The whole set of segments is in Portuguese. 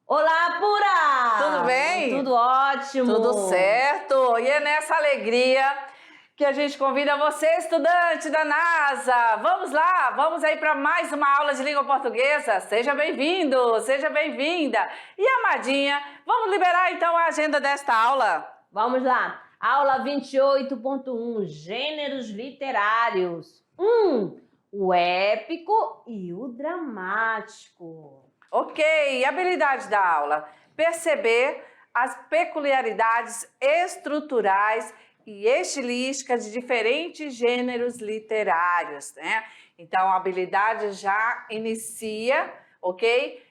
Olá, Pura! Tudo bem? Tudo ótimo! Tudo certo! E é nessa alegria que a gente convida você, estudante da NASA. Vamos lá, vamos aí para mais uma aula de língua portuguesa. Seja bem-vindo, seja bem-vinda. E amadinha, vamos liberar então a agenda desta aula? Vamos lá! Aula 28.1, gêneros literários. O épico e o dramático. Ok, habilidade da aula. Perceber as peculiaridades estruturais e estilísticas de diferentes gêneros literários, né? Então, a habilidade já inicia, ok?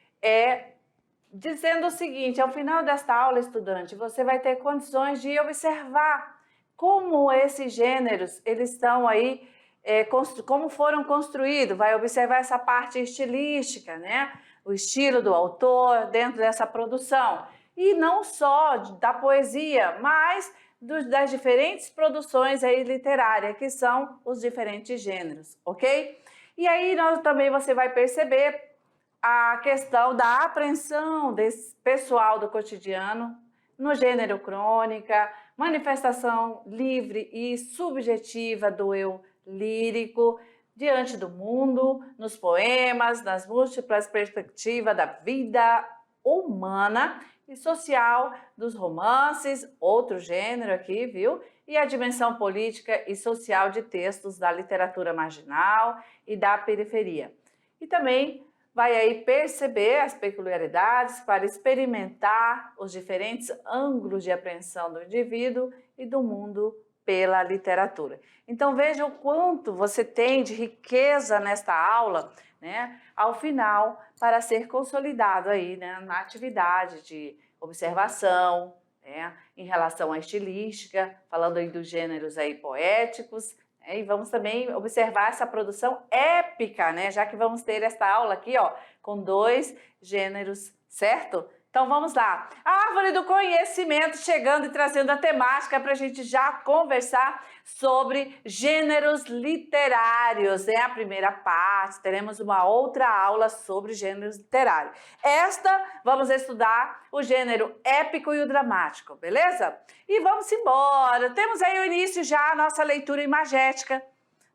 Dizendo o seguinte, ao final desta aula, estudante, você vai ter condições de observar como esses gêneros, eles estão aí, como foram construídos, vai observar essa parte estilística, né? O estilo do autor dentro dessa produção. E não só da poesia, mas das diferentes produções aí literárias, que são os diferentes gêneros, ok? E aí também você vai perceber a questão da apreensão desse pessoal do cotidiano no gênero crônica, manifestação livre e subjetiva do eu lírico, diante do mundo, nos poemas, nas múltiplas perspectivas da vida humana e social dos romances, outro gênero aqui, viu? E a dimensão política e social de textos da literatura marginal e da periferia. E também vai aí perceber as peculiaridades para experimentar os diferentes ângulos de apreensão do indivíduo e do mundo pela literatura. Então veja o quanto você tem de riqueza nesta aula, né, ao final, para ser consolidado aí, né, na atividade de observação, né, em relação à estilística, falando aí dos gêneros aí poéticos, né, e vamos também observar essa produção épica, né, já que vamos ter esta aula aqui, ó, com 2 gêneros, certo? Então vamos lá, a árvore do conhecimento chegando e trazendo a temática para a gente já conversar sobre gêneros literários, é a primeira parte, teremos uma outra aula sobre gêneros literários. Esta, vamos estudar o gênero épico e o dramático, beleza? E vamos embora, temos aí o início já, a nossa leitura imagética,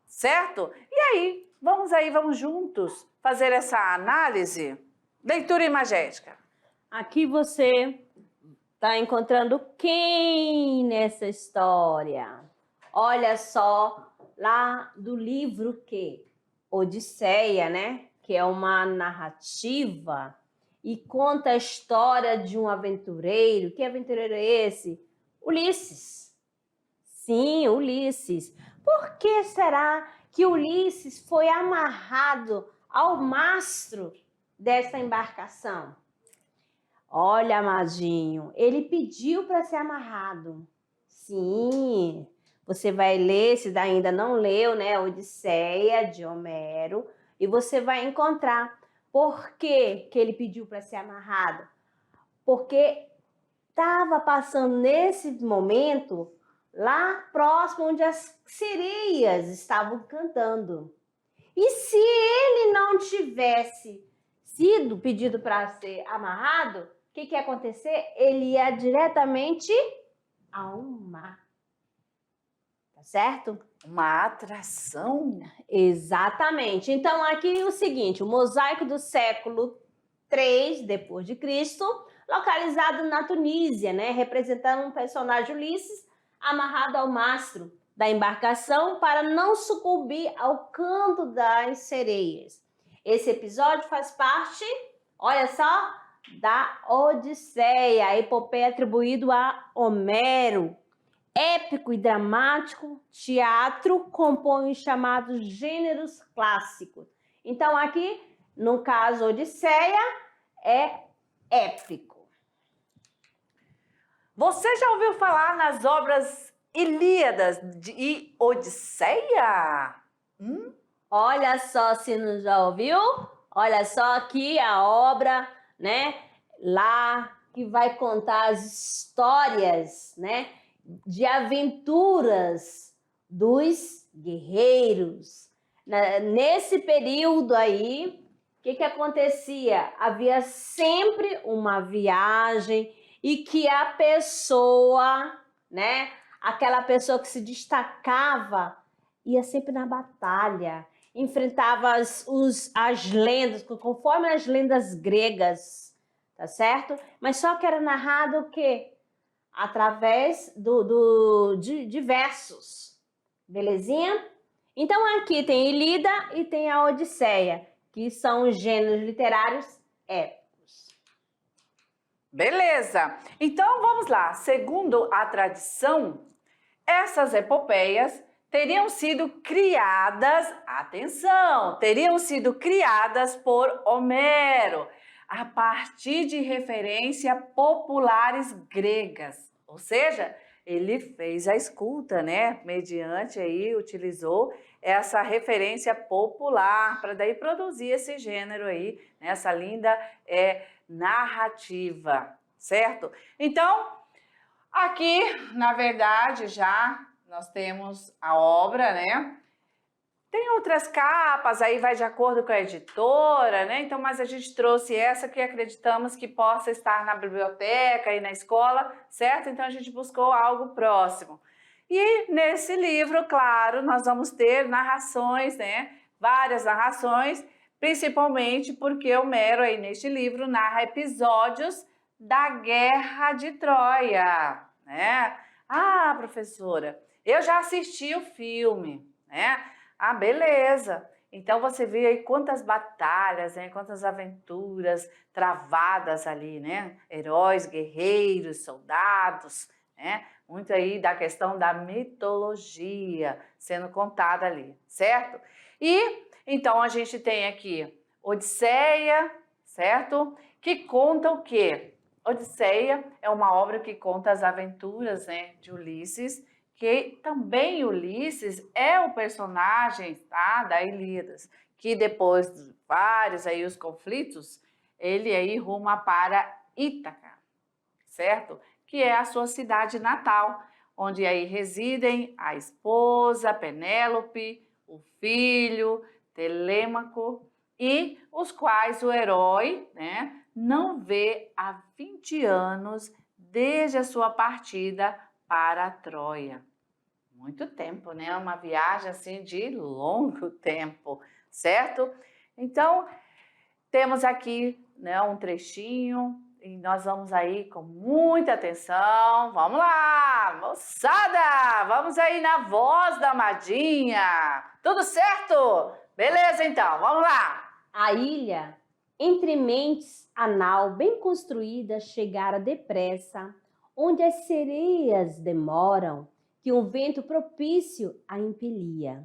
certo? E aí, vamos juntos fazer essa análise? Leitura imagética. Aqui você está encontrando quem nessa história? Olha só, lá do livro que? Odisseia, né? Que é uma narrativa e conta a história de um aventureiro. Que aventureiro é esse? Ulisses. Sim, Ulisses. Por que será que Ulisses foi amarrado ao mastro dessa embarcação? Olha, amadinho, ele pediu para ser amarrado. Sim, você vai ler, se ainda não leu, né, Odisseia de Homero, e você vai encontrar por que ele pediu para ser amarrado. Porque estava passando nesse momento lá próximo onde as sereias estavam cantando. E se ele não tivesse sido pedido para ser amarrado, o que ia acontecer? Ele ia diretamente ao mar. Tá certo? Uma atração? Exatamente. Então, aqui o seguinte, o mosaico do século III depois de Cristo, localizado na Tunísia, né, representando um personagem Ulisses amarrado ao mastro da embarcação para não sucumbir ao canto das sereias. Esse episódio faz parte, olha só, da Odisseia, a epopeia atribuído a Homero. Épico e dramático, teatro compõem os chamados gêneros clássicos. Então aqui, no caso Odisseia, é épico. Você já ouviu falar nas obras Ilíadas e Odisseia? Olha só se não já ouviu. Olha só aqui a obra, né? Lá que vai contar as histórias, né? De aventuras dos guerreiros. Nesse período aí, o que acontecia? Havia sempre uma viagem e que a pessoa, né, aquela pessoa que se destacava, ia sempre na batalha, enfrentava as lendas, conforme as lendas gregas, tá certo? Mas só que era narrado o quê? Através de versos, belezinha? Então aqui tem Ilíada e tem a Odisseia, que são os gêneros literários épicos. Beleza. Então vamos lá. Segundo a tradição, essas epopeias teriam sido criadas, atenção, teriam sido criadas por Homero, a partir de referência populares gregas. Ou seja, ele fez a escuta, né? Mediante aí, utilizou essa referência popular para daí produzir esse gênero aí, né? Essa linda narrativa, certo? Então, aqui, na verdade, já nós temos a obra, né? Tem outras capas, aí vai de acordo com a editora, né? Então, mas a gente trouxe essa que acreditamos que possa estar na biblioteca e na escola, certo? Então, a gente buscou algo próximo. E nesse livro, claro, nós vamos ter narrações, né? Várias narrações, principalmente porque Homero aí neste livro narra episódios da Guerra de Troia, né? Ah, professora, eu já assisti o filme, né? Ah, beleza. Então você vê aí quantas batalhas, né? Quantas aventuras travadas ali, né? Heróis, guerreiros, soldados, né? Muito aí da questão da mitologia sendo contada ali, certo? E então a gente tem aqui Odisseia, certo? Que conta o quê? Odisseia é uma obra que conta as aventuras, né, de Ulisses, que também Ulisses é o personagem, tá, da Ilíadas, que depois de vários aí os conflitos, ele aí ruma para Ítaca, certo? Que é a sua cidade natal, onde aí residem a esposa Penélope, o filho Telêmaco e os quais o herói, né, não vê há 20 anos desde a sua partida para a Troia. Muito tempo, né? Uma viagem assim de longo tempo, certo? Então, temos aqui, né, um trechinho e nós vamos aí com muita atenção. Vamos lá, moçada! Vamos aí na voz da Madinha. Tudo certo? Beleza, então, vamos lá! A ilha, entre mentes, a nau bem construída, chegara depressa, onde as sereias demoram, que um vento propício a impelia.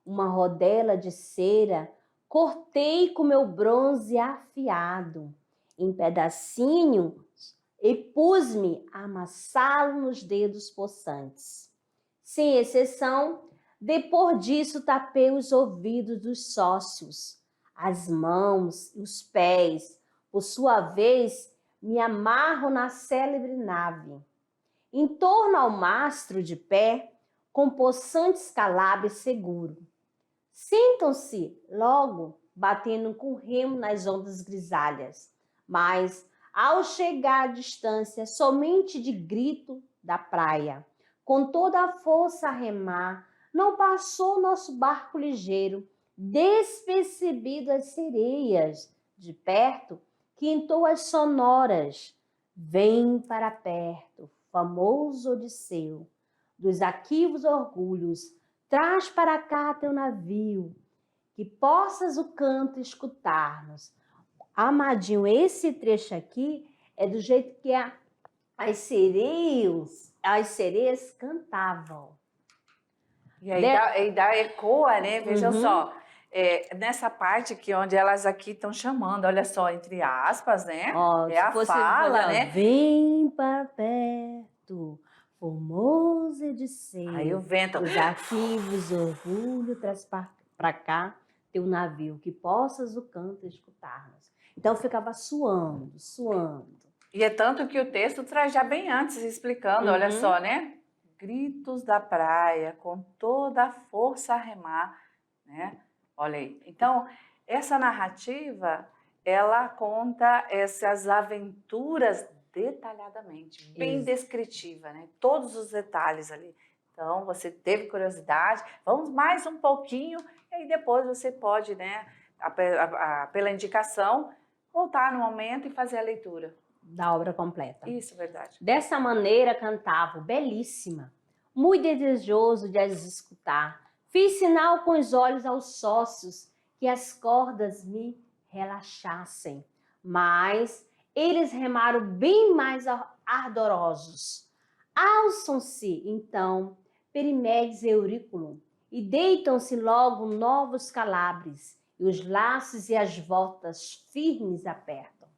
Uma rodela de cera cortei com meu bronze afiado, em pedacinhos, e pus-me a amassá-lo nos dedos possantes. Sem exceção, depois disso tapei os ouvidos dos sócios, as mãos e os pés, por sua vez, me amarro na célebre nave. Em torno ao mastro de pé, com possantes calabres seguro. Sentam-se logo, batendo com o remo nas ondas grisalhas, mas, ao chegar à distância, somente de grito da praia, com toda a força a remar, não passou nosso barco ligeiro, despercebido as sereias, de perto, quintou-as sonoras. Vem para perto, famoso Odisseu, dos aquivos orgulhos, traz para cá teu navio, que possas o canto escutar-nos. Amadinho, esse trecho aqui é do jeito que as sereias cantavam. E aí dá ecoa, né? Veja só, nessa parte aqui onde elas aqui estão chamando, olha só, entre aspas, né? Ó, é a fala, né? Vem para perto, formoso Odisseu. Aí o vento. Os arquivos, orgulho, traz para cá teu navio, que possas o canto escutar-nos. Então ficava suando. E é tanto que o texto traz já bem antes, explicando, olha só, né? gritos da praia, com toda a força a remar, né? Olha aí. Então, essa narrativa, ela conta essas aventuras detalhadamente, bem descritiva, né? Todos os detalhes ali. Então, você teve curiosidade, vamos mais um pouquinho, e aí depois você pode, né, pela indicação, voltar no momento e fazer a leitura. Da obra completa. Isso, verdade. Dessa maneira cantava, belíssima, muito desejoso de as escutar. Fiz sinal com os olhos aos sócios que as cordas me relaxassem, mas eles remaram bem mais ardorosos. Alçam-se, então, Perimedes e Eurículo, e deitam-se logo novos calabres, e os laços e as voltas firmes apertam.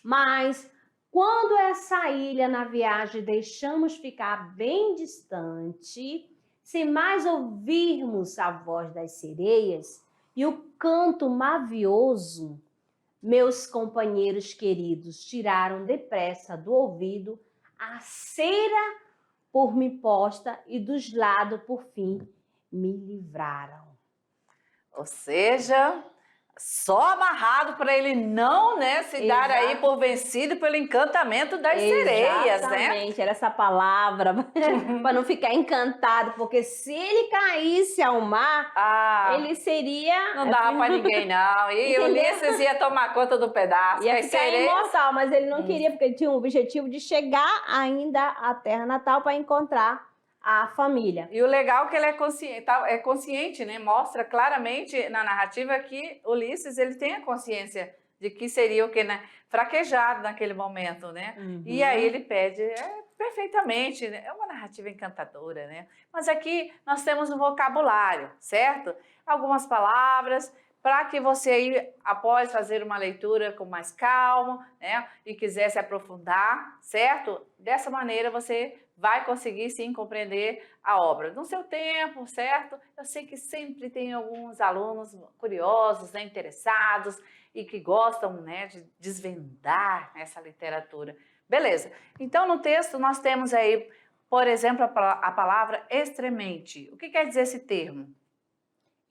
Mas, quando essa ilha na viagem deixamos ficar bem distante, sem mais ouvirmos a voz das sereias e o canto mavioso, meus companheiros queridos tiraram depressa do ouvido a cera por mim posta e dos lados, por fim, me livraram. Ou seja, só amarrado para ele não, né, se dar aí por vencido pelo encantamento das sereias, né? Exatamente, era essa palavra, para não ficar encantado, porque se ele caísse ao mar, ele seria... Não dava para ninguém, não. E Ulisses ia tomar conta do pedaço. Ia ficar imortal, mas ele não queria, porque ele tinha o objetivo de chegar ainda à terra natal para encontrar a família. E o legal é que ele é consciente, né? Mostra claramente na narrativa que Ulisses ele tem a consciência de que seria o que, né? Fraquejado naquele momento, né? E aí ele pede perfeitamente, né? É uma narrativa encantadora, né? Mas aqui nós temos um vocabulário, certo? Algumas palavras para que você aí, após fazer uma leitura com mais calma, né? E quiser se aprofundar, certo? Dessa maneira você vai conseguir sim compreender a obra no seu tempo, certo? Eu sei que sempre tem alguns alunos curiosos, né, interessados e que gostam, né, de desvendar essa literatura. Beleza. Então, no texto nós temos aí, por exemplo, a palavra extremente. O que quer dizer esse termo?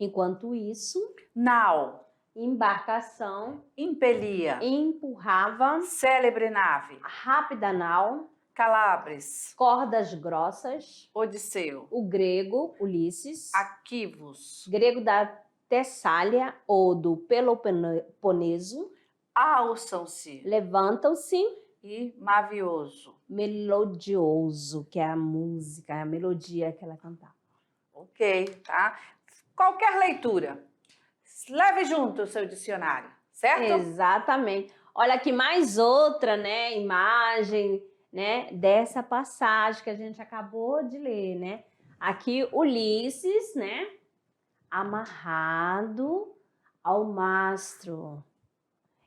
Enquanto isso, nau, embarcação, impelia, empurrava, célebre nave, rápida nau, calabres, cordas grossas, Odisseu, o grego, Ulisses, Aquivos, grego da Tessália ou do Peloponeso, alçam-se, levantam-se, e mavioso, melodioso, que é a música, a melodia que ela cantava. Ok, tá? Qualquer leitura, leve junto o seu dicionário, certo? Exatamente. Olha aqui mais outra, né, imagem, né, dessa passagem que a gente acabou de ler, né? Aqui Ulisses, né, amarrado ao mastro.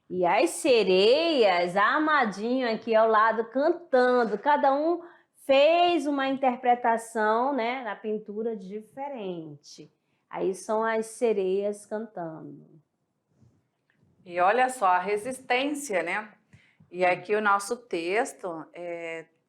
E as sereias, amadinho aqui ao lado, cantando. Cada um fez uma interpretação, né, na pintura diferente. Aí são as sereias cantando. E olha só a resistência, né? E aqui o nosso texto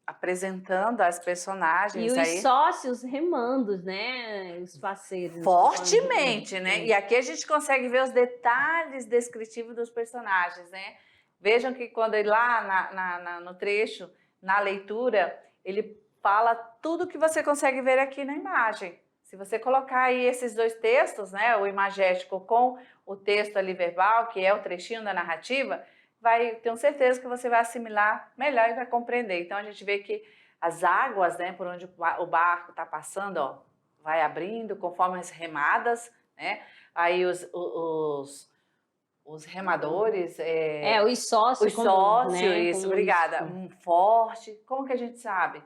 apresentando as personagens. E os aí, sócios remando, né? Os parceiros. Fortemente, né? E aqui a gente consegue ver os detalhes descritivos dos personagens, né? Vejam que quando ele lá no trecho, na leitura, ele fala tudo que você consegue ver aqui na imagem. Se você colocar aí esses dois textos, né? O imagético com o texto ali verbal, que é o trechinho da narrativa, tenho certeza que você vai assimilar melhor e vai compreender. Então, a gente vê que as águas, né, por onde o barco está passando, ó, vai abrindo conforme as remadas, né? Aí os remadores... os sócios. Os sócios, né, isso, obrigada. Forte. Como que a gente sabe?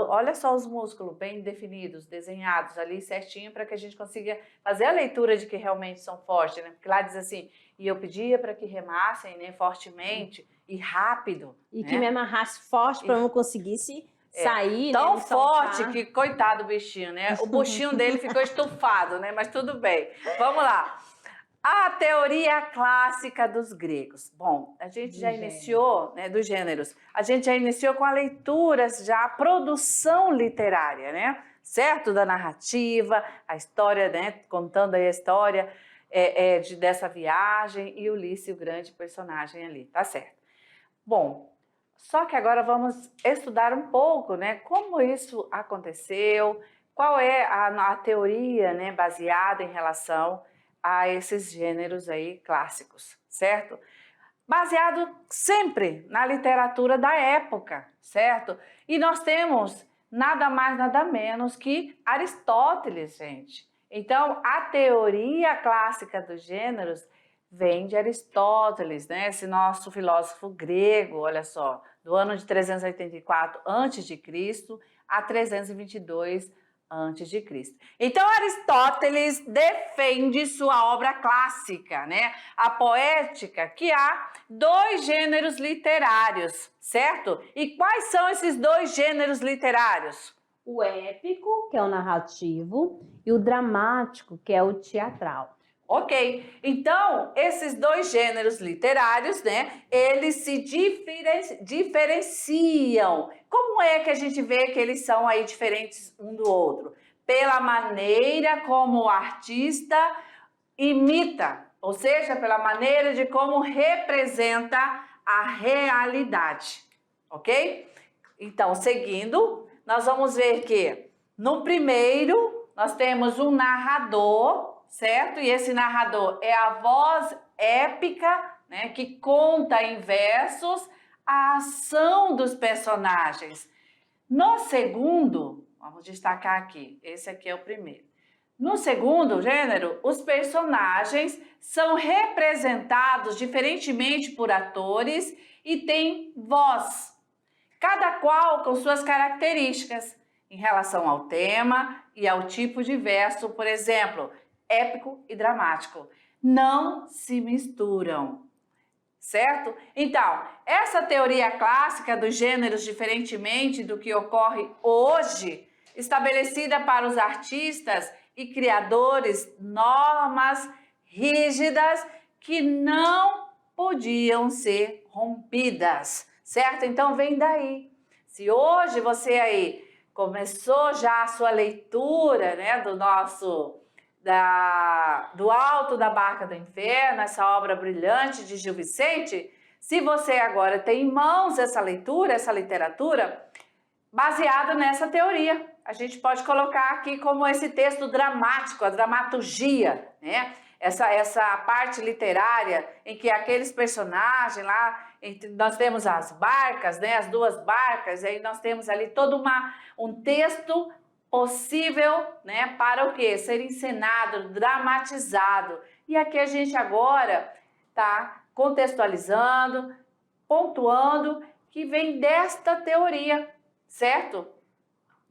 Olha só os músculos bem definidos, desenhados ali certinho, para que a gente consiga fazer a leitura de que realmente são fortes, né? Porque lá diz assim, e eu pedia para que remassem, né, fortemente e rápido. E né? que me amarrasse forte para eu não conseguisse sair, tão né, forte que, coitado do bichinho, né? O buchinho dele ficou estufado, né? Mas tudo bem. Vamos lá. A teoria clássica dos gregos. Bom, a gente já iniciou, né, dos gêneros. A gente já iniciou com a leitura, já a produção literária, né? Certo? Da narrativa, a história, né? Contando aí a história dessa viagem e Ulisses, o grande personagem ali, tá certo? Bom, só que agora vamos estudar um pouco, né? Como isso aconteceu, qual é a teoria, né, baseada em relação a esses gêneros aí clássicos, certo? Baseado sempre na literatura da época, certo? E nós temos nada mais, nada menos que Aristóteles, gente. Então, a teoria clássica dos gêneros vem de Aristóteles, né? Esse nosso filósofo grego, olha só, do ano de 384 a.C. a 322 a.C. Então, Aristóteles defende sua obra clássica, né? A poética, que há dois gêneros literários, certo? E quais são esses dois gêneros literários? O épico, que é o narrativo, e o dramático, que é o teatral. Ok, então esses dois gêneros literários, né, eles se diferenciam. Como é que a gente vê que eles são aí diferentes um do outro? Pela maneira como o artista imita, ou seja, pela maneira de como representa a realidade, ok? Então, seguindo, nós vamos ver que no primeiro nós temos um narrador, certo? E esse narrador é a voz épica, né, que conta em versos a ação dos personagens. No segundo, vamos destacar aqui, esse aqui é o primeiro. No segundo gênero, os personagens são representados diferentemente por atores e têm voz, cada qual com suas características em relação ao tema e ao tipo de verso, por exemplo, épico e dramático. Não se misturam, certo? Então, essa teoria clássica dos gêneros, diferentemente do que ocorre hoje, estabelecida para os artistas e criadores normas rígidas que não podiam ser rompidas, certo? Então, vem daí. Se hoje você aí começou já a sua leitura, né, do Alto da Barca do Inferno, essa obra brilhante de Gil Vicente, se você agora tem em mãos essa leitura, essa literatura, baseada nessa teoria, a gente pode colocar aqui como esse texto dramático, a dramaturgia, né? Essa parte literária em que aqueles personagens lá, nós temos as barcas, né? As duas barcas, e aí nós temos ali todo um texto possível, né, para o quê? Ser encenado, dramatizado. E aqui a gente agora está contextualizando, pontuando que vem desta teoria, certo?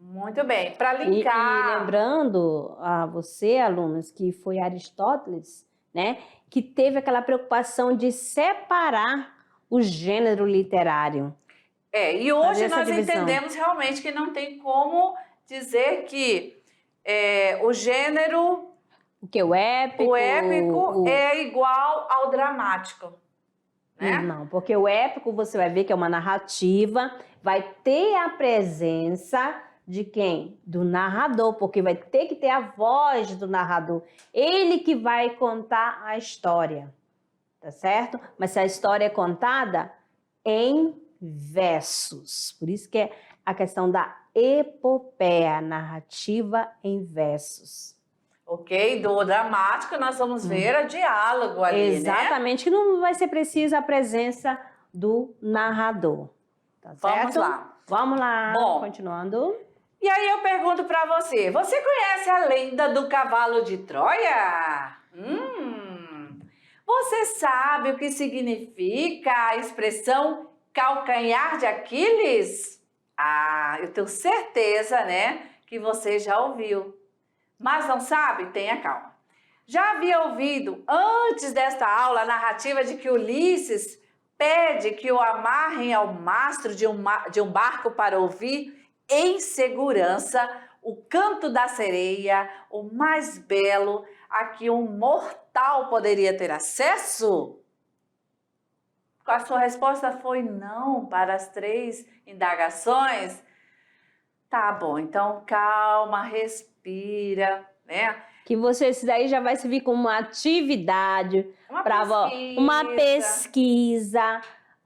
Muito bem, para linkar. E lembrando a você, alunos, que foi Aristóteles, né, que teve aquela preocupação de separar o gênero literário. E hoje nós entendemos realmente que não tem como dizer que o gênero, o épico é igual ao dramático, né? Não, porque o épico você vai ver que é uma narrativa, vai ter a presença de quem? Do narrador, porque vai ter que ter a voz do narrador. Ele que vai contar a história, tá certo? Mas se a história é contada em versos, por isso que é a questão da epopeia, narrativa em versos. Ok, do dramático nós vamos ver a diálogo ali, exatamente, né? Que não vai ser preciso a presença do narrador, tá certo? Vamos lá. Vamos lá, bom, continuando. E aí eu pergunto para você, você conhece a lenda do cavalo de Troia? Você sabe o que significa a expressão calcanhar de Aquiles? Eu tenho certeza, né, que você já ouviu. Mas não sabe? Tenha calma. Já havia ouvido, antes desta aula, a narrativa de que Ulisses pede que o amarrem ao mastro de um barco para ouvir em segurança O Canto da Sereia, o mais belo, a que um mortal poderia ter acesso? A sua resposta foi não para as 3 indagações? Tá bom, então calma, respira, né? Que você, isso daí já vai servir como uma atividade, uma pesquisa.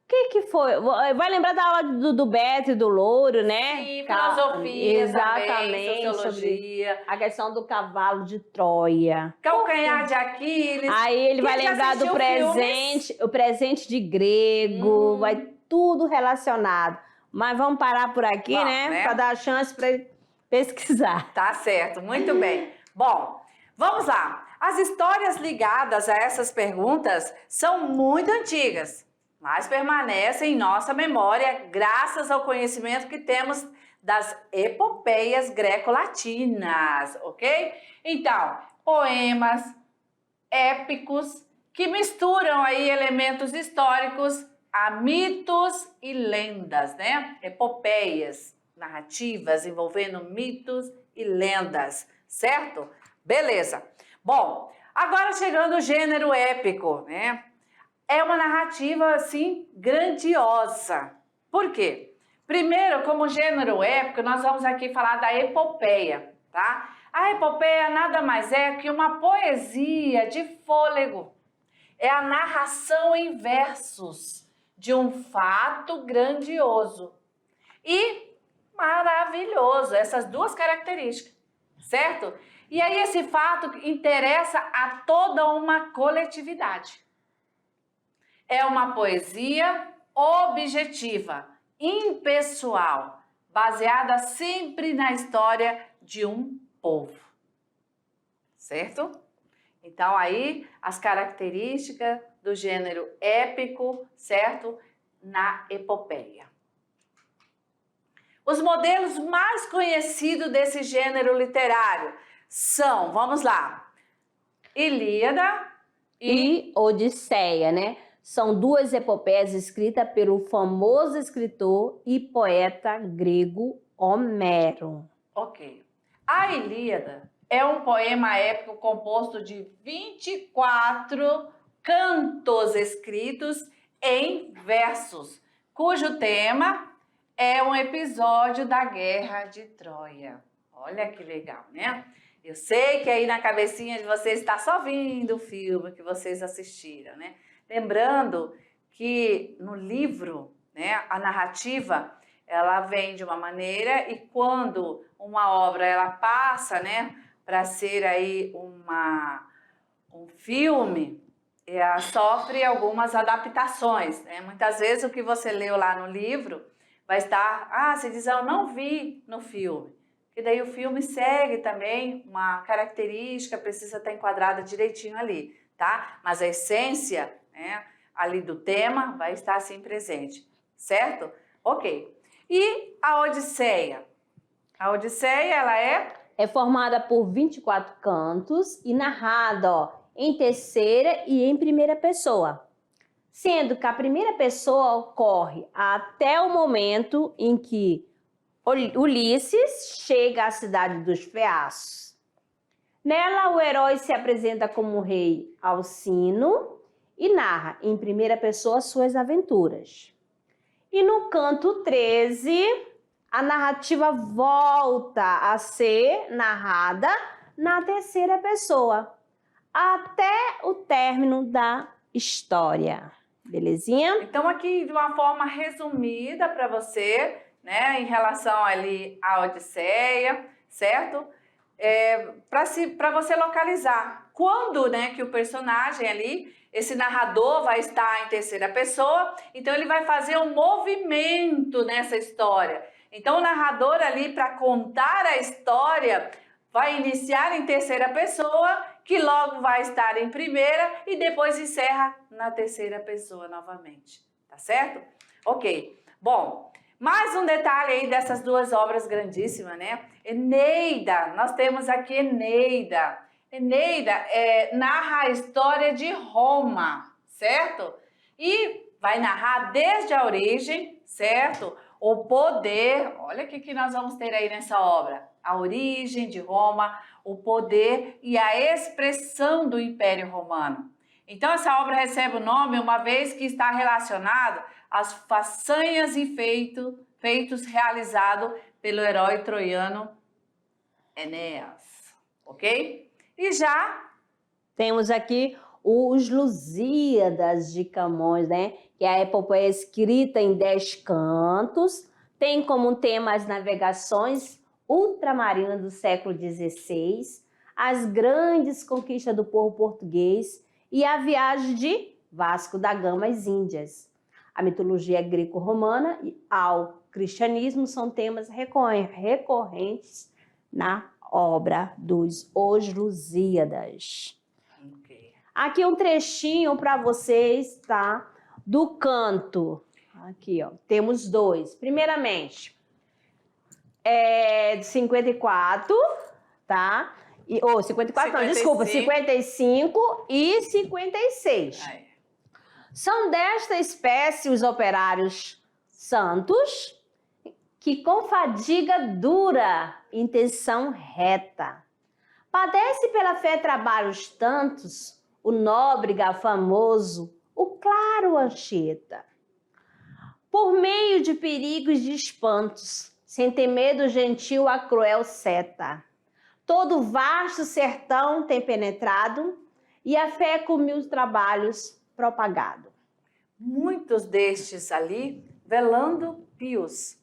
O que foi? Vai lembrar da aula do Beto e do Louro, né? Sim, filosofia exatamente, também, sociologia. Sobre a questão do cavalo de Troia. Calcanhar de Aquiles. Aí ele vai Quem já lembrar do assistiu presente, o presente de grego, vai tudo relacionado. Mas vamos parar por aqui, né? Para dar chance para ele pesquisar. Tá certo, muito bem. Bom, vamos lá. As histórias ligadas a essas perguntas são muito antigas, mas permanecem em nossa memória graças ao conhecimento que temos das epopeias greco-latinas, ok? Então, poemas épicos que misturam aí elementos históricos a mitos e lendas, né? Epopeias, narrativas envolvendo mitos e lendas, certo? Beleza. Bom, agora chegando o gênero épico, né? É uma narrativa, assim, grandiosa. Por quê? Primeiro, como gênero épico, nós vamos aqui falar da epopeia, tá? A epopeia nada mais é que uma poesia de fôlego. É a narração em versos de um fato grandioso e maravilhoso, essas duas características, certo? E aí esse fato interessa a toda uma coletividade. É uma poesia objetiva, impessoal, baseada sempre na história de um povo, certo? Então aí as características do gênero épico, certo? Na epopeia. Os modelos mais conhecidos desse gênero literário são, vamos lá, Ilíada e Odisseia, né? São duas epopeias escritas pelo famoso escritor e poeta grego Homero. Ok. A Ilíada é um poema épico composto de 24 cantos escritos em versos, cujo tema é um episódio da Guerra de Troia. Olha que legal, né? Eu sei que aí na cabecinha de vocês está só vindo o filme que vocês assistiram, né? Lembrando que no livro, né, a narrativa, ela vem de uma maneira e quando uma obra ela passa, né, para ser aí um filme, ela sofre algumas adaptações, né? Muitas vezes o que você leu lá no livro vai estar, você diz, eu não vi no filme. Que daí o filme segue também uma característica, precisa estar enquadrada direitinho ali, tá? Mas a essência, né, ali do tema vai estar assim presente, certo? Ok. E a Odisseia? A Odisseia, ela é formada por 24 cantos e narrada, em terceira e em primeira pessoa. Sendo que a primeira pessoa ocorre até o momento em que Ulisses chega à cidade dos Feaços. Nela, o herói se apresenta como rei Alcino e narra em primeira pessoa suas aventuras. E no canto 13, a narrativa volta a ser narrada na terceira pessoa, até o término da história. Belezinha? Então, aqui de uma forma resumida para você, né, em relação ali à Odisseia, certo? Para você localizar quando, né, que o personagem ali, esse narrador vai estar em terceira pessoa, então ele vai fazer um movimento nessa história. Então o narrador ali, para contar a história, vai iniciar em terceira pessoa, que logo vai estar em primeira e depois encerra na terceira pessoa novamente, tá certo? Ok, bom, mais um detalhe aí dessas duas obras grandíssimas, né? Eneida, nós temos aqui Eneida. Eneida narra a história de Roma, certo? E vai narrar desde a origem, certo? O poder, olha o que nós vamos ter aí nessa obra. a origem de Roma, o poder e a expressão do Império Romano. Então, essa obra recebe o nome uma vez que está relacionado às façanhas e feitos realizados pelo herói troiano Enéas, ok? E já temos aqui os Lusíadas de Camões, né? Que é a epopeia escrita em 10 cantos, tem como tema as navegações ultramarinas do século XVI, as grandes conquistas do povo português e a viagem de Vasco da Gama às Índias. A mitologia greco-romana e ao cristianismo são temas recorrentes na obra dos Os Lusíadas. Aqui um trechinho para vocês, tá? Do canto. Aqui, ó. Temos dois. Primeiramente, de 54, tá? 54, não, desculpa, 55 e 56. Aí. São desta espécie os operários santos que com fadiga dura, intenção reta. Padece pela fé trabalhos tantos, o nóbrega famoso, o claro Anchieta. Por meio de perigos e de espantos, sem ter medo gentil a cruel seta. Todo vasto sertão tem penetrado e a fé com mil trabalhos propagado. Muitos destes ali velando pios,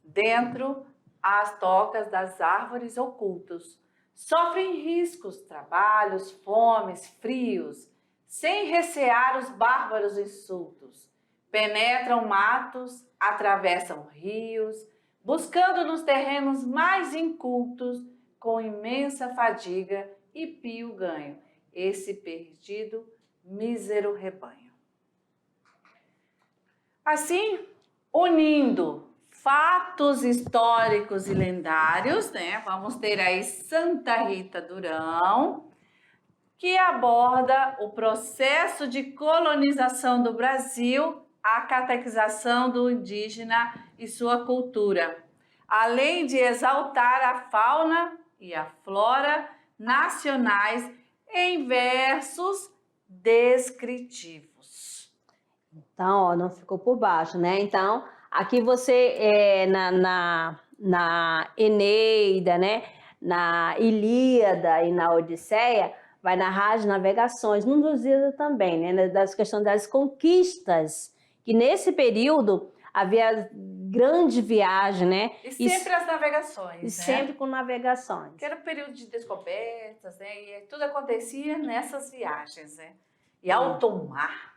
dentro as tocas das árvores ocultos, sofrem riscos, trabalhos, fomes, frios, sem recear os bárbaros insultos. Penetram matos, atravessam rios, buscando nos terrenos mais incultos, com imensa fadiga e pio ganho, esse perdido, mísero rebanho. Assim, unindo fatos históricos e lendários, né? Vamos ter aí Santa Rita Durão, que aborda o processo de colonização do Brasil, a catequização do indígena e sua cultura, além de exaltar a fauna e a flora nacionais em versos descritivos. Então, ó, não ficou por baixo, né? Então, aqui você, na Eneida, né? Na Ilíada e na Odisseia, vai narrar as navegações, no Lusíada também, né? Das questões das conquistas, que nesse período havia grande viagem, né? E sempre as navegações, E né? sempre com navegações. Que era o período de descobertas, né? E tudo acontecia nessas viagens, né? E alto mar.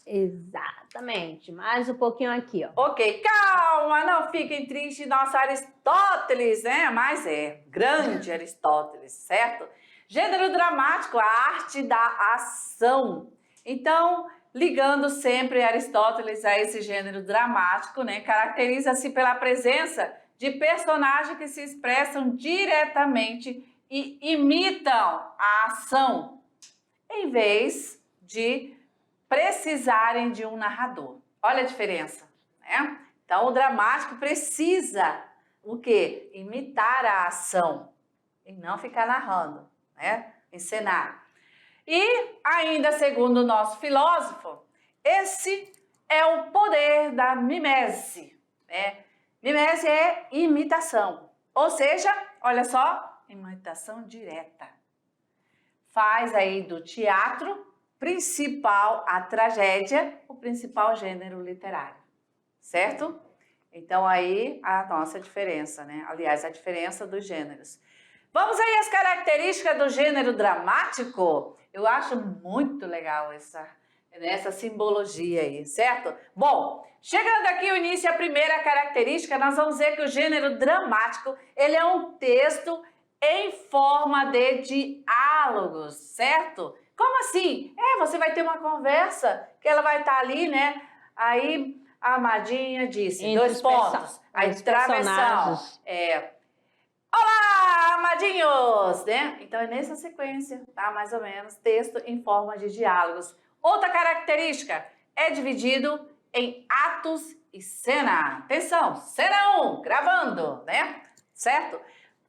Exatamente. Mais um pouquinho aqui, ó. Ok, calma, não fiquem tristes, nosso Aristóteles, né? Mas grande Aristóteles, certo? Gênero dramático, a arte da ação. Então, ligando sempre Aristóteles a esse gênero dramático, né? Caracteriza-se pela presença de personagens que se expressam diretamente e imitam a ação, em vez de precisarem de um narrador. Olha a diferença, né? Então, o dramático precisa o quê? Imitar a ação e não ficar narrando, né? Encenar. E ainda segundo o nosso filósofo, esse é o poder da mimese, né? Mimese é imitação, ou seja, olha só, imitação direta. Faz aí do teatro principal, a tragédia, o principal gênero literário, certo? Então aí a nossa diferença, né? Aliás, a diferença dos gêneros. Vamos aí às características do gênero dramático? Eu acho muito legal essa simbologia aí, certo? Bom, chegando aqui ao início, a primeira característica, nós vamos ver que o gênero dramático, ele é um texto em forma de diálogos, certo? Como assim? Você vai ter uma conversa que ela vai estar ali, né? Aí a Amadinha disse, Entre dois pontos, aí travessão, olá, amadinhos, né? Então é nessa sequência, tá? Mais ou menos, texto em forma de diálogos. Outra característica, é dividido em atos e cena. Atenção, cena 1, gravando, né? certo?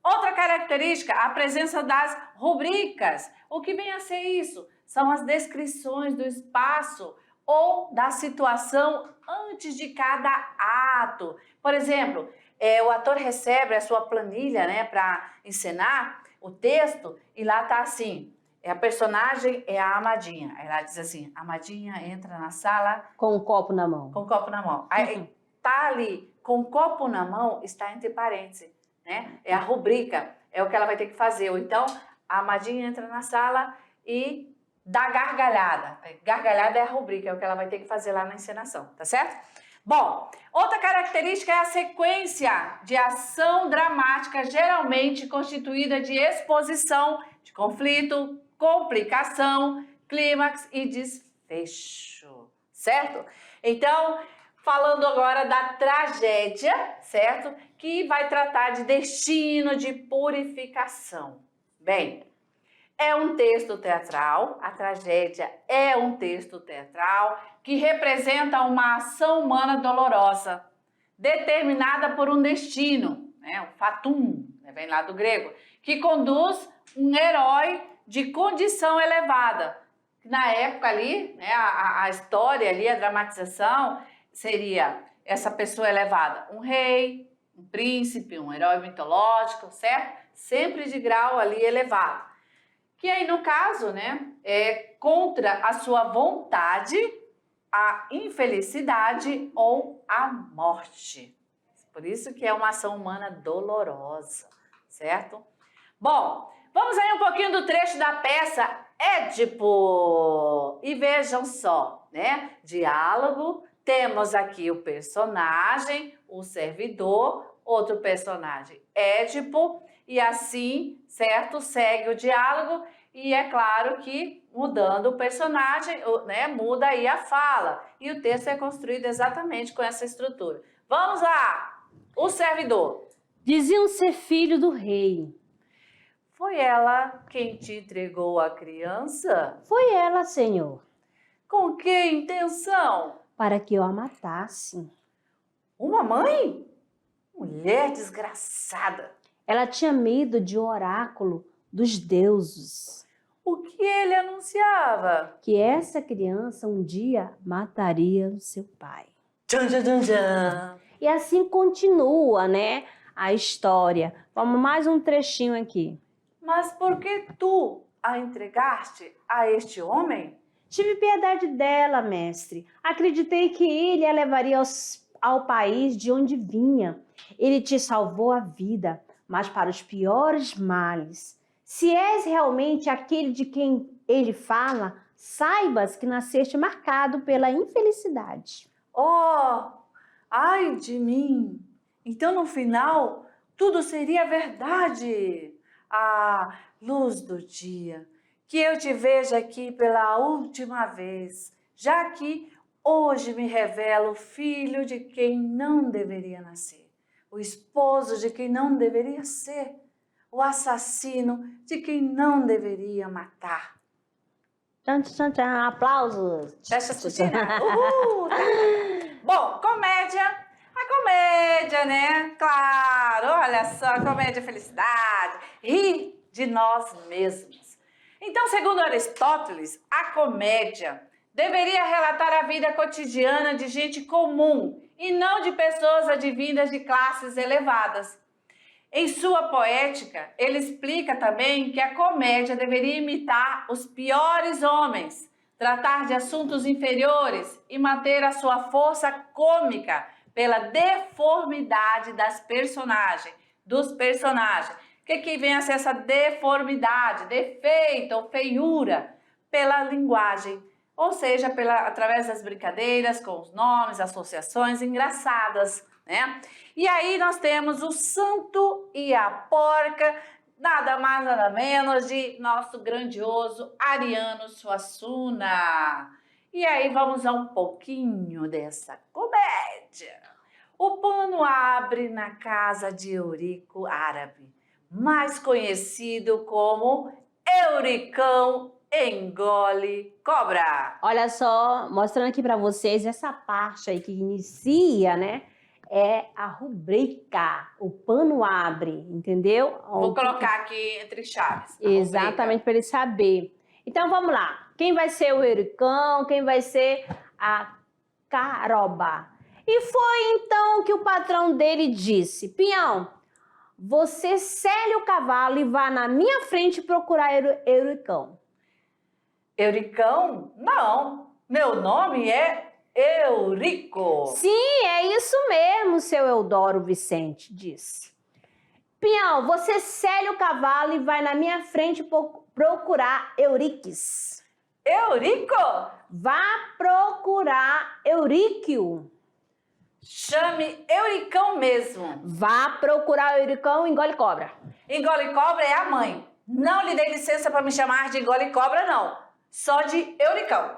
Outra característica, a presença das rubricas. O que vem a ser isso? São as descrições do espaço ou da situação antes de cada ato. Por exemplo, o ator recebe a sua planilha, né, para encenar o texto e lá tá assim, a personagem é a Amadinha. Aí ela diz assim, Amadinha entra na sala... Com um copo na mão. Com o copo na mão. Aí tá ali, com o copo na mão, está entre parênteses, né? É a rubrica, é o que ela vai ter que fazer. Ou então, a Amadinha entra na sala e dá gargalhada. Gargalhada é a rubrica, é o que ela vai ter que fazer lá na encenação, tá certo? Bom, outra característica é a sequência de ação dramática, geralmente constituída de exposição, de conflito, complicação, clímax e desfecho, certo? Então, falando agora da tragédia, certo? Que vai tratar de destino, de purificação. Bem, é um texto teatral, a tragédia é um texto teatral que representa uma ação humana dolorosa, determinada por um destino, né? O fatum, vem lá do grego, que conduz um herói de condição elevada. Na época ali, né, a história ali, a dramatização, seria essa pessoa elevada, um rei, um príncipe, um herói mitológico, certo? Sempre de grau ali elevado. Que aí, no caso, né, é contra a sua vontade, a infelicidade ou a morte. Por isso que é uma ação humana dolorosa, certo? Bom, vamos aí um pouquinho do trecho da peça Édipo. E vejam só, né? Diálogo, temos aqui o personagem, o servidor, outro personagem, Édipo, e assim, certo? Segue o diálogo e é claro que mudando o personagem, né? Muda aí a fala. E o texto é construído exatamente com essa estrutura. Vamos lá! O servidor. Diziam ser filho do rei. Foi ela quem te entregou a criança? Foi ela, senhor, Com que intenção? para que eu a matasse. Uma mãe? Mulher desgraçada! Ela tinha medo de oráculo dos deuses, O que ele anunciava? que essa criança um dia mataria o seu pai. Tchan, tchan, tchan, tchan. E assim continua, né, a história. Vamos mais um trechinho aqui. Mas por que tu a entregaste a este homem? Tive piedade dela, mestre. Acreditei que ele a levaria ao país de onde vinha. Ele te salvou a vida, mas para os piores males. Se és realmente aquele de quem ele fala, saibas que nasceste marcado pela infelicidade. Oh, ai de mim! Então no final tudo seria verdade. Ah, luz do dia, que eu te veja aqui pela última vez, já que hoje me revelo filho de quem não deveria nascer, o esposo de quem não deveria ser, o assassino de quem não deveria matar. Tchan, tchan, tchan, aplausos. Deixa Cristina. Tá. Bom, comédia. A comédia, né? Claro, olha só, a comédia é felicidade. Rir de nós mesmos. Então, segundo Aristóteles, a comédia deveria relatar a vida cotidiana de gente comum e não de pessoas advindas de classes elevadas. Em sua poética, ele explica também que a comédia deveria imitar os piores homens, tratar de assuntos inferiores e manter a sua força cômica pela deformidade dos personagens. O que vem a ser essa deformidade, defeito ou feiura? Pela linguagem, ou seja, através das brincadeiras com os nomes, associações engraçadas, né? E aí nós temos o santo e a porca, nada mais nada menos de nosso grandioso Ariano Suassuna. E aí vamos a um pouquinho dessa comédia. O pano abre na casa de Eurico Árabe, mais conhecido como Euricão engole cobra. Olha só, mostrando aqui para vocês essa parte aí que inicia, né? é a rubrica, o pano abre, entendeu? Vou colocar aqui entre chaves. Exatamente, para ele saber. Então, vamos lá. Quem vai ser o Euricão? Quem vai ser a Caroba? E foi então que o patrão dele disse: Peão, você sele o cavalo e vá na minha frente procurar Euricão. Euricão? Não. Meu nome é Eurico. Sim, é isso mesmo, seu Eudoro Vicente disse. Peão, você sele o cavalo e vai na minha frente procurar Euriques. Eurico? Vá procurar Euríquio. Chame Euricão mesmo. Vá procurar Euricão, engole cobra. Engole cobra é a mãe. Não lhe dei licença para me chamar de engole cobra, não. Só de Euricão.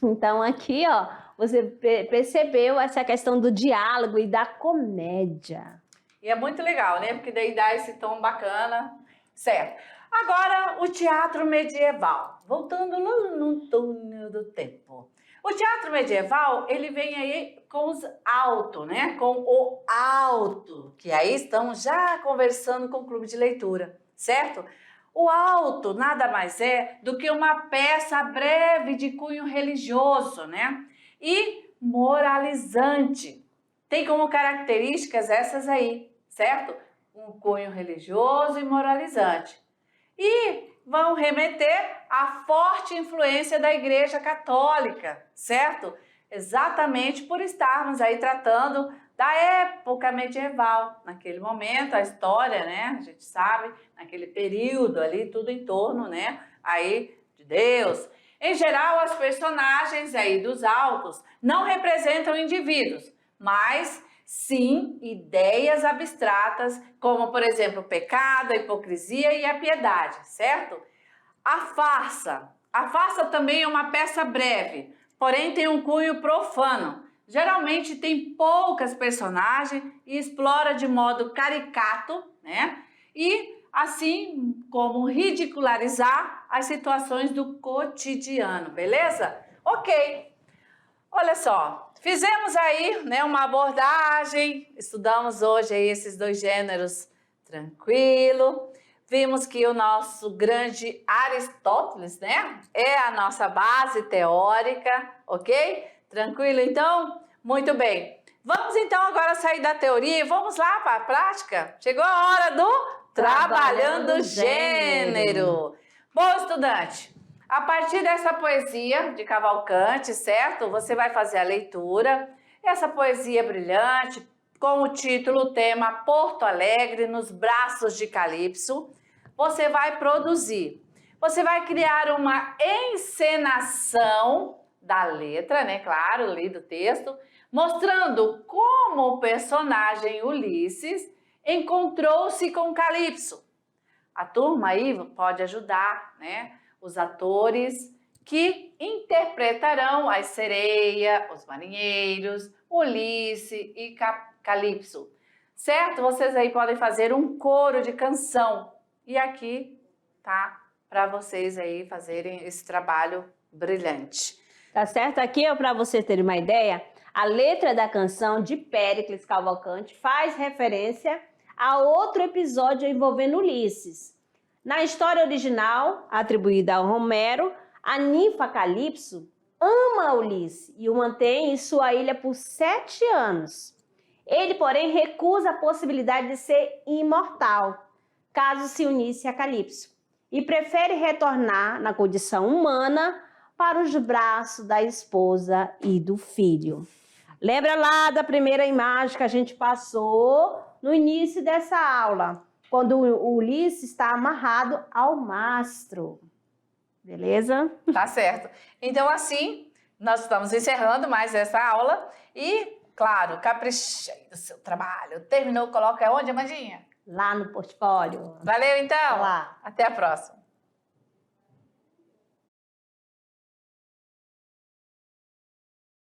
Então aqui, ó, você percebeu essa questão do diálogo e da comédia. E é muito legal, né? Porque daí dá esse tom bacana, certo? Agora, o teatro medieval. Voltando lá no túnel do tempo. O teatro medieval, ele vem aí com os alto, né? Com o alto, que aí estamos já conversando com o clube de leitura, certo? O alto nada mais é do que uma peça breve de cunho religioso, né? E moralizante. Tem como características essas aí, certo? Um cunho religioso e moralizante. E vão remeter à forte influência da Igreja Católica, certo? Exatamente por estarmos aí tratando da época medieval. Naquele momento, a história, né? A gente sabe, naquele período ali, tudo em torno, né? Aí, de Deus. Em geral, as personagens aí dos autos não representam indivíduos, mas sim ideias abstratas, como, por exemplo, o pecado, a hipocrisia e a piedade, certo? A farsa. A farsa também é uma peça breve, porém tem um cunho profano. Geralmente tem poucas personagens e explora de modo caricato, né? E assim como ridicularizar as situações do cotidiano, beleza? Ok. Olha só, fizemos aí, né, uma abordagem, estudamos hoje aí esses dois gêneros tranquilo. Vimos que o nosso grande Aristóteles, né, é a nossa base teórica, ok? Tranquilo, então? Muito bem. Vamos então agora sair da teoria e vamos lá para a prática? Chegou a hora do Trabalhando Gênero. Bom, estudante, a partir dessa poesia de Cavalcante, certo? Você vai fazer a leitura. Essa poesia brilhante, com o título, o tema Porto Alegre nos braços de Calypso, você vai produzir. Você vai criar uma encenação da letra, né? Claro, li do texto, mostrando como o personagem Ulisses encontrou-se com Calypso. A turma aí pode ajudar, né? Os atores que interpretarão a sereia, os marinheiros, Ulisses e Calypso. Certo? Vocês aí podem fazer um coro de canção. E aqui tá para vocês aí fazerem esse trabalho brilhante. Tá certo? Aqui, para você ter uma ideia, a letra da canção de Péricles Cavalcante faz referência a outro episódio envolvendo Ulisses. Na história original, atribuída a Homero, a ninfa Calypso ama Ulisses e o mantém em sua ilha por 7 anos. Ele, porém, recusa a possibilidade de ser imortal, caso se unisse a Calypso, e prefere retornar na condição humana para os braços da esposa e do filho. Lembra lá da primeira imagem que a gente passou no início dessa aula, quando o Ulisses está amarrado ao mastro. Beleza? Tá certo. Então, assim, nós estamos encerrando mais essa aula e, claro, caprichei do seu trabalho. Terminou, coloca onde, Amandinha? Lá no portfólio. Valeu, então? Lá. Até a próxima.